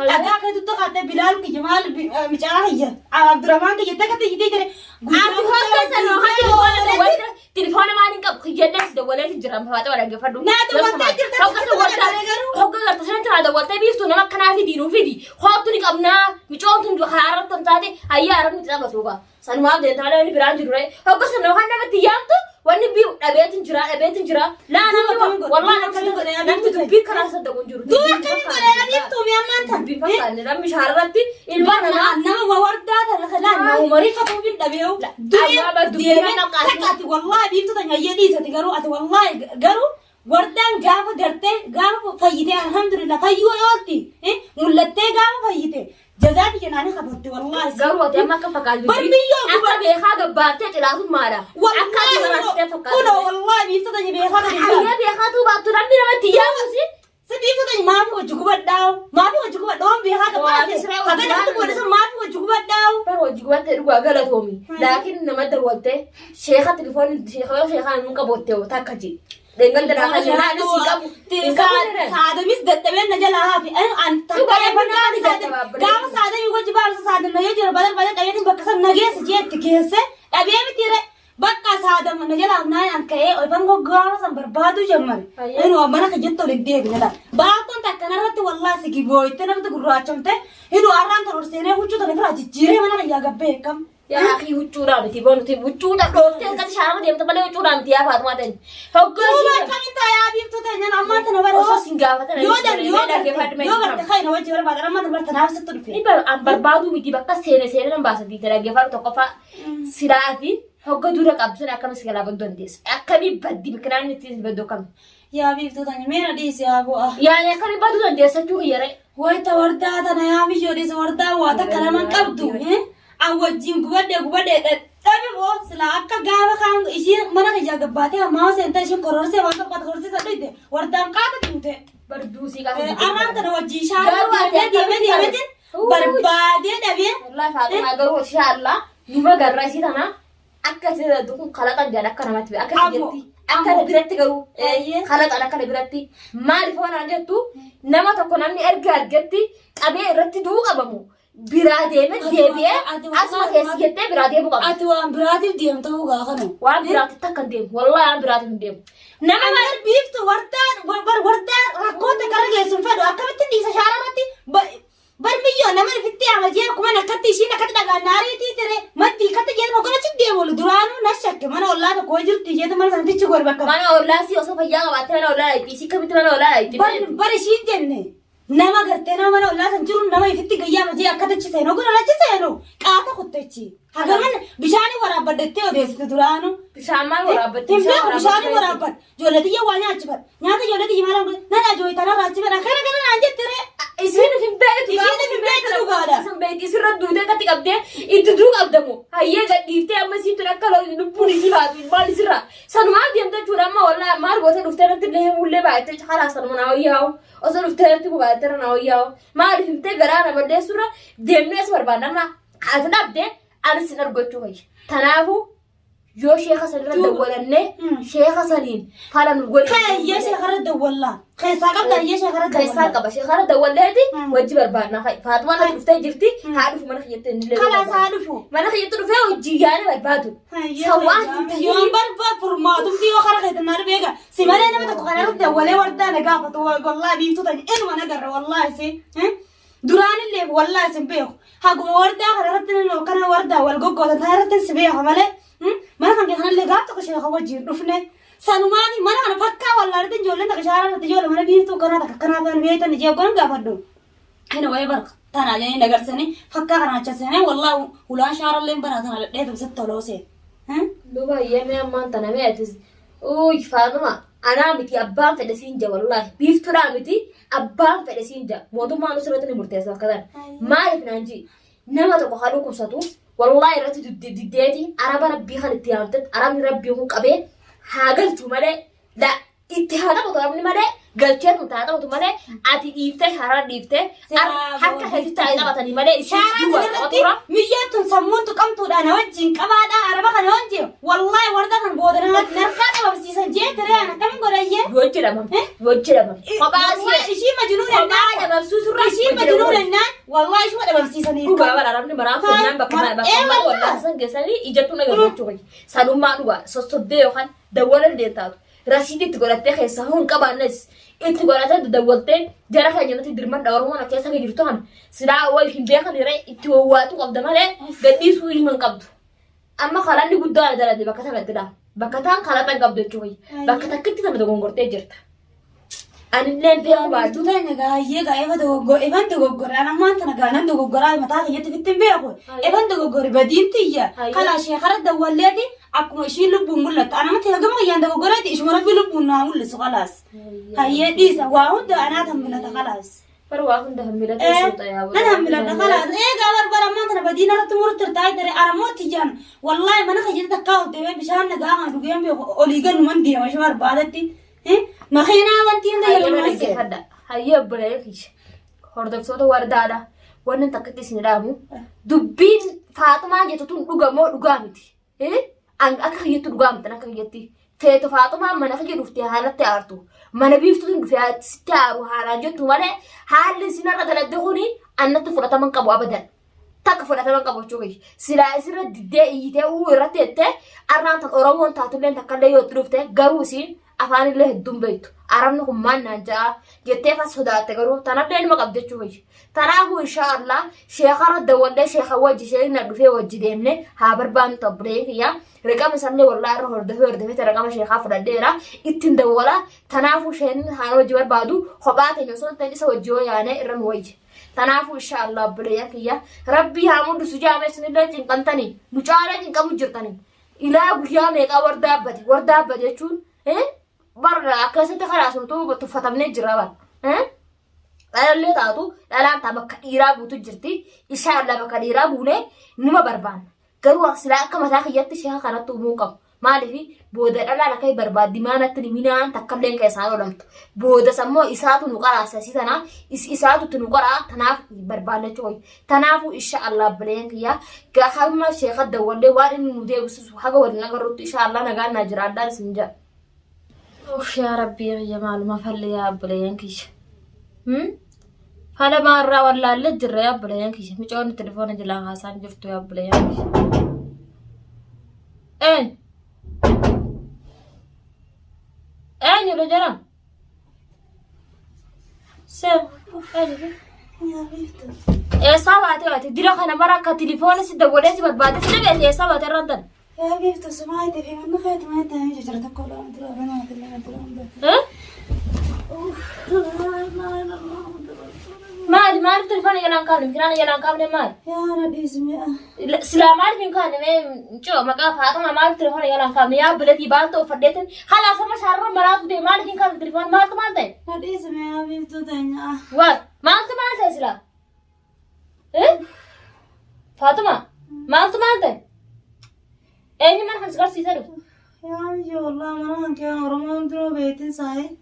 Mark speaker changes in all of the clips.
Speaker 1: أجاك تتقطع بلال كجمال مجاهية عبد الرحمن كجتك تيجي
Speaker 2: أنت هكذا إنه هذا هو تليفون ما نكب خجلنا دولة الجرام فاتوا ولا جفردو
Speaker 1: نادو وانت
Speaker 2: هوكا تسنت هذا دولة بيفتو نما كنا في دينو في دي خاطري كابنا ميجون تنجو خيارات تنتادي هيا عرب نتابع سوبا سنوات ده تعالى نبي برانج جرّي هوكا سنو هنا بتيامتو ونبي أبيت نجرا لا أنا والله أنا كنت بيك راس الدكون جرّي
Speaker 1: دو كم كنا نبيتهم يا مانتا
Speaker 2: بيفكر أنا مش هاربتي البنا
Speaker 1: أنا ووردا ترى خلنا ما مري خطوة بين دبيو تكاتي والله بيفتو تاني يدي ستيجرو أتى والله جرو وردان جاب درته جاب فايدة الحمد لله فايو يالتي ملته جاب فايدة جزاتي كناني خبرتي والله
Speaker 2: جرو أتى ما كفكار
Speaker 1: برميو
Speaker 2: أكا بيخا جبارتي تلاقون مارا
Speaker 1: والله والله بيفتو تاني بيخا
Speaker 2: أيها بيخا تو باتو رامي رامي تياموسي
Speaker 1: سبيفتو تاني ما في وجهك بداو ما في وجهك بداو بيخا جبارتي هذا نحن بقول ما في وجهك بداو
Speaker 2: وجهك بداو غلط همي لكن نما دولته شيخة تليفون شيخة نونك بوتة وتاكجي dengan terakhir ada
Speaker 1: saada mis databeen najalaha fi an gama saada yugo jibar saada nayo jira badal badal ayati bakasa nagees jeet geese abeemi tire bakka saada najalaha nay an kaye oy bango gama san barbadu jamar enu amana ka jetto lidde gala baaton takkanarati wallahi sigi boyte narta gurrachomte enu arran tor sene huccu to nekra jijire mana ya gabbe kam
Speaker 2: يا أخي وجودا بتيبون وجودا دوفتين كذا شهر ديم تبلي وجودا متيا فاطمة تاني
Speaker 1: هقول ما كم أنت يا أبي بتوتين أنا أما تنور
Speaker 2: أوه سينغافة تاني
Speaker 1: يوغر تخيل هو جوار بعد أما تنور تنافس تنفي
Speaker 2: إبر أم بربادو متي بكا سنة نباسة دي ترى جفار تقفى سراتي هقول دورك أبزون أكمل سكلا بدون ديس أكمل بدي بكران نتيس بدو كم
Speaker 1: يا أبي بتوتين مين ديس يا أبو
Speaker 2: يا أكمل بدون ديس أشوف يا ري
Speaker 1: هو توردا أنا يا أبي جوريس وردا واتا كلام كبدو awajin gubade tabi bo sila akka gawa kan isi mana ka gabbate ma senta shi kororse wanda pat kororse sadide wardam ka ta tute
Speaker 2: bardusi ka
Speaker 1: aman ta waji shara de barbade dabe
Speaker 2: wallahi fatima garu insha Allah nima garrasi tana akka sira dukun khalaqan jana kana mati akka jetti akka biratti garu khalaqan akka biratti mali fona jettu nama tokko namni erga argetti qabe irratti duu qabamu برادي مديبي أسمع كيسيتة برادي بقى
Speaker 1: أتوان برادي ديم توقع خنو
Speaker 2: وان برادي تكن ديم والله عن برادي ديم
Speaker 1: نما ما بيفت وردان وردان ركوت كارجي سنفدو أكمل تندي سشارتي برميو نما الفتي عم جير كمان أكتي شيء نكتي دعنا ناري تي ترى ما تي كتي جير ما كنا تدي ولا درانو نشك ما أنا والله تكوي تيجي تما سنتي تقول بكم
Speaker 2: ما أنا والله سي أصلا فيا قبضت أنا والله تيسي كم تنا والله
Speaker 1: برشين جنة nama garte nama na ulla san jirun nama ifitti gayya maji akkata ci sai no gura na ci sai no qaata kutteci hagaman bishani warabadde odeessitu duraanu
Speaker 2: bishaman warabadde
Speaker 1: bishani warabad jolati ya wanya achibar nyaata jolati yimara na joytana rachibar kana na jettere
Speaker 2: isin fi
Speaker 1: dugaada
Speaker 2: san beeti sirra duude katti qabde itti duu qabdamu hayye gadhiifte amma situ akkalo lubbuni sifaatu maali sirra sanuma deemta chuurama walla maal goota dhufte irratti illee mullee baay'ate khalaas sanuma naa wayyaa'u osoo dhufte irratti bubaate irra naa wayyaa'u maali himte garaa na badee surra deemnees barbaadama haati dhabde anis in argachuu fayya tanaafu yoo sheekha sanirra dawwalanne sheekha saniin faala nu godhe
Speaker 1: kayya sheekharra dawwalla keessa qabda kayya sheekharra dawwalla
Speaker 2: keessa qaba sheekharra dawwalleeti wajji barbaadna faatuma na dhuftee jirti haa dhufu mana kiyyatti inni
Speaker 1: kalaas haa dhufu
Speaker 2: mana kiyyatti dhufee hojii yaane barbaadu sawaan
Speaker 1: yoo barbaad furmaatumti yoo kara keessa naar beeka si malee nama tokko kanarra dawwalee wardaa na gaafatu wallahi biiftu tani ilma nagarra wallahi si duraanillee wallahi sin beeku haguma wardaa kanarratti kana wardaa wal goggootan kanarratti si beeka malee mana kan kanallee gaaf tokko sheekha wajjin dhufne sanumaani mana kana fakkaa wallahi ijoolleen takka shaararratti ijoollee mana biiftuu kanaa takka kanaa kan beektan ijee gonan gaafadhu hina wayi barka tanaa janii nagarsanii fakkaa kana achasanii wallahi ulaan shaaralleen banaa tana dheetu sitti toloosee
Speaker 2: duba yemee ammaan tana meetis uy faatuma anaa miti abbaan fedhe siinja wallahi biiftuudhaa miti abbaan fedhe siinja mootummaan usirratti ni murteessa akkasan maaliif naanji nama tokko haaluu kubsatu wallahi irratti diddeeti araba rabbii kan itti yaamtet arabni rabbii kun qabee haa galchuu malee itti haa taphatu arabni malee galchee nu taatamu malee ati dhiiftee sharaa dhiiftee harka keetti taa'ee taphatanii malee ishee duwwaa qabatura.
Speaker 1: Miyyattuun sammuun tuqamtuudhaan wajjin qabaadhaa araba kana wajjin wallahi warda kan booda narkaa qabamsiisan jee tiree akkamiin godhayyee.
Speaker 2: Yoo jedhamam.
Speaker 1: Kophaasii ishii majnuun ennaan
Speaker 2: dabamsuu surraa
Speaker 1: ishii majnuun ennaan wallahi ishuma dabamsiisanii.
Speaker 2: Dhugaa bararabni maraatu ennaan bakka wallahi san geessanii ijattuu nagarachuu sanummaa dhugaa sossobbee yookaan dawwalan deetaatu. Rasiidii itti godhattee keessa hun qabaannes itti godhattee dawwaltee jara keenyatti dirman Oromoon keessa jirtu kana silaa wal hin beekan irree itti wawwaatu qabda malee gadhiisuu himan qabdu. Amma kalanni guddaan dalate bakka tanatti dha. Bakka taan kalatan qabdu jechuudha. Bakka takkitti kana dogongortee jirta. Anillee beeku baatu.
Speaker 1: Tuutee nagaayyee gaa evan dogoggoraan ammaan tana gaanan dogoggoraa mataa keenyatti fittiin beeku. Evan dogoggori badiintiyya. Kalaa sheekara dawwalleeti akkuma ishiin lubbuun mul'attu. Anamatti hagama kiyyaan dogoggoraati ishuma rabbi lubbuun naa mul'isu kalaas. Hayyee dhiisa waa hunda anaa hammilata kalaas.
Speaker 2: Bara waa hunda hammilata suuta yaabuu.
Speaker 1: Nan hammilata kalaas. Eegaa barbara ammaan tana badiina irratti murtir taa'ee daree aramooti jaan. Wallaahi mana keenyatti takkaa hoddeemee bishaan nagaa kan dhugeen beeku olii galuman deema ishee barbaadatti. Makiinaa wanti hunda yeroo maasee
Speaker 2: fadda hayyee buleekish hordoftoota wardaadha wanni takkatti isin dhaamu dubbiin Faatumaa jettuun dhugamoo dhugaa miti akka kiyyattu dhugaa miti akka kiyyatti feetu Faatumaa mana kiyya dhuftee haalatti aartu mana biiftuun dhufee sitti aaru haalaan jettu malee haalli isin irra dalagde kuni annatti fudhataman qabu abadan takka fudhataman qabu jechuudha silaa isirra diddee iyyitee irratti jettee arraan tan Oromoon taatulleen takkallee yoo itti dhufte garuu isiin afaan illee hedduun beektu arabni kun maal naan ja'a jettee fas sodaatte garuu tanallee ilma qabdi jechuudha. Kanaafuu inshaallah sheekara dawwallee sheeka wajji isheen na dhufee wajji deemne haa barbaannu tabbilee kiyya riqama isaanii wallaa irra hordofee riqama sheekaa fudhadheera ittiin dawwala kanaafuu isheen haan wajji barbaadu kophaa teenya osoo ta'in isa wajji yoo yaane irra nu wayyi. Kanaafuu inshaallah abbilee kiyya rabbii haa muddisu jaamee isinillee cinqamtanii nu caalee cinqamu jirtanii ilaa guyyaa meeqaa wardaa abbate jechuun barra akkasitti karaa sumtuu tuffatamnee jira bara. Dhalallee taatu dhalaan taa bakka dhiiraa buutu jirti inshaallah bakka dhiiraa buunee nima barbaanna garuu silaa akka mataa kiyyatti sheeka kanatti uumuu qabu maaliif booda dhalaan akka barbaaddi maanatti minaan takkalleen keessaan olamtu booda sammoo isaatu nu qaraasa tanaa isaatu nu qaraa tanaaf barbaadachuu tanaafu inshaallah bileen kiyya gahamma sheeka dawwallee waan inni nu deebisu haga waliin agarrutti inshaallah nagaan naa jira addaan isin jira. Ya Rabbi ya maaluma falle ya bileen kiyya. Hala marra wallahi jirra ya bileen kiyya micoon telefoona jala haasaan jirtu ya bileen kiyya. Eenyu jira? Sem sabaate dira kana mara akka telefoona si dawwalee si barbaade si dhabeete sabaate rantan.
Speaker 1: يا بيفتو سمعتي في من خيط ما تهمش جرت كل ما تروح بنات اللي ما تروح
Speaker 2: ما عرفت تلفوني يلان كامل يمكن أنا يلان كامل ما
Speaker 1: يا ردي اسمي
Speaker 2: سلام عليكم كان شو ما كان فاطمة ما عرفت تلفوني يلان كامل يا بلدي بالتو فديتن خلاص ما شهر مرات دي ما لكن كان تلفون ما تمانته
Speaker 1: ردي اسمي يا بيفتو تانية
Speaker 2: وات ما تمانته سلام فاطمة ما تمانته أين ما خلص قرصي تلو
Speaker 1: يا عمي والله ما أنا كان رمون درو بيتين ساي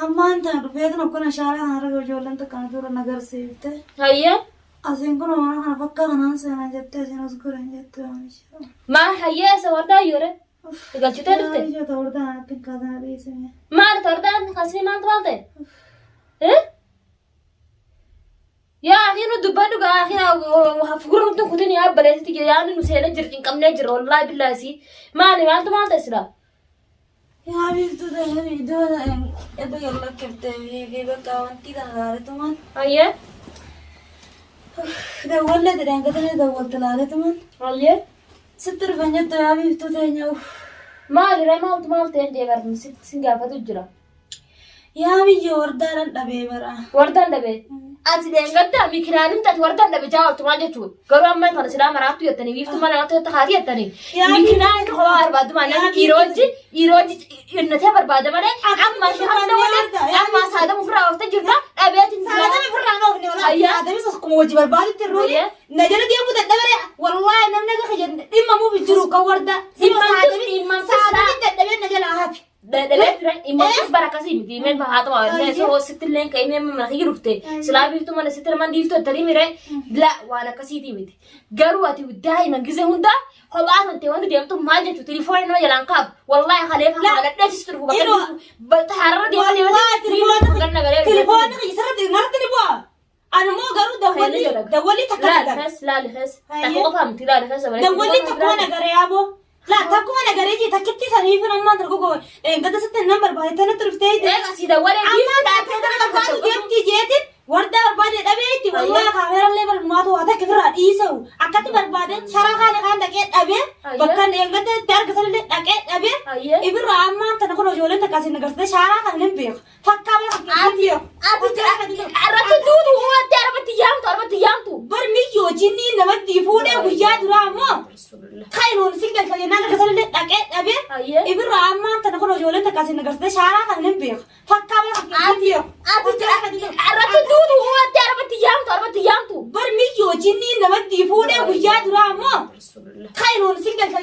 Speaker 1: أما أنت رفيتنا كنا شارع هذا جول أنت كان ترى نجار سيفته
Speaker 2: هيا
Speaker 1: أصلاً كنا أنا فكر أنا سأنا جبت أنا أذكر إن جبت
Speaker 2: ما هيا سواردا يوره تقول شو تلفته
Speaker 1: يا توردا أنا تكذا بيسمي
Speaker 2: ما توردا أنت خاصني ما تبالته يا أخي ندبنا بقى أخي وهفكر أنتم كنتوا يا بلاد تيجي يعني نسينا جرتين كم نجر والله بالله سي ما أنت ما تسلا
Speaker 1: يا حبيبتي ده حبيبي ده إذا يلا كبت في بقى وانتي ده لارتمان
Speaker 2: أيه
Speaker 1: ده ولا ده رنجة ده ولت لارتمان
Speaker 2: أيه
Speaker 1: ستر فنجت ده يا حبيبتي ده نيو
Speaker 2: ما أدري ما قلت ما قلت أنت يا بردم ست سنجابة تجرا
Speaker 1: يا حبيبي وردان الدبي برا
Speaker 2: وردان الدبي أنتي دعنا ميكراني أنت وردان الدبي جاوا تما جتوا قالوا أما أنت سلام راتو يتني بيفتو ما ناتو تخاري يتني ميكراني كهوا أربعة ما نحن إيروج النتيجة بربادة ما نه أما شهادة ولا أما سادة مفرع وقت جرتا أبيات
Speaker 1: سادة مفرع نوفني ولا سادة بس كموجي بربادة تروي نجلا دي أبو تدبر والله نمنا خجل إما مو بيجرو كوردا
Speaker 2: إما سادة
Speaker 1: تدبر نجلا هاك
Speaker 2: ده إيمانس بركاسي مدي إيمان بهاتوا على سو ست اللين كإيمان من خير رفته سلابي تو من ست لمن ديفتو تري ميرة لا وأنا كسيتي مدي قرواتي وداي نجزه هندا خلاص أنت وانا ديمتو ما جت تليفون إنه يلانكاب والله خليفها على لا تستروا بتحرر دي
Speaker 1: تليفون يسرد مرة تليفون أنا مو قالوا دولي تكلم
Speaker 2: لا لخس تكو فهمتي لا لخس
Speaker 1: دولي تكو أنا قريابو لا تكو أنا قريجي تكتي سنيف أنا ما تركوا قد ست النمبر بعد تنا ترفتي
Speaker 2: ده أسيدا ولا
Speaker 1: جبتي جيتي وردا بعد أبيتي والله كاميرا اللي برماتو هذا كفر إيسو أكتي بعد شرا خان دكت أبي بكن قد تعرف كسر دكت أبي إبر راما تنقول جولن تكاسي نقصد شرا خان نبيخ فكامي أبي
Speaker 2: عرفت دود هو تعرف تيام تو
Speaker 1: برمي يوجيني نبدي فوده وياد راما خيرون سيكل كذي نانا كسر دكت أبي إبر راما تنقول جولن تكاسي نقصد شرا خان نبيخ فكامي أبي
Speaker 2: عرفت دود هو تعرف تيام تو
Speaker 1: برمي يوجيني نبدي فوده وياد راما خيرون سيكل كذي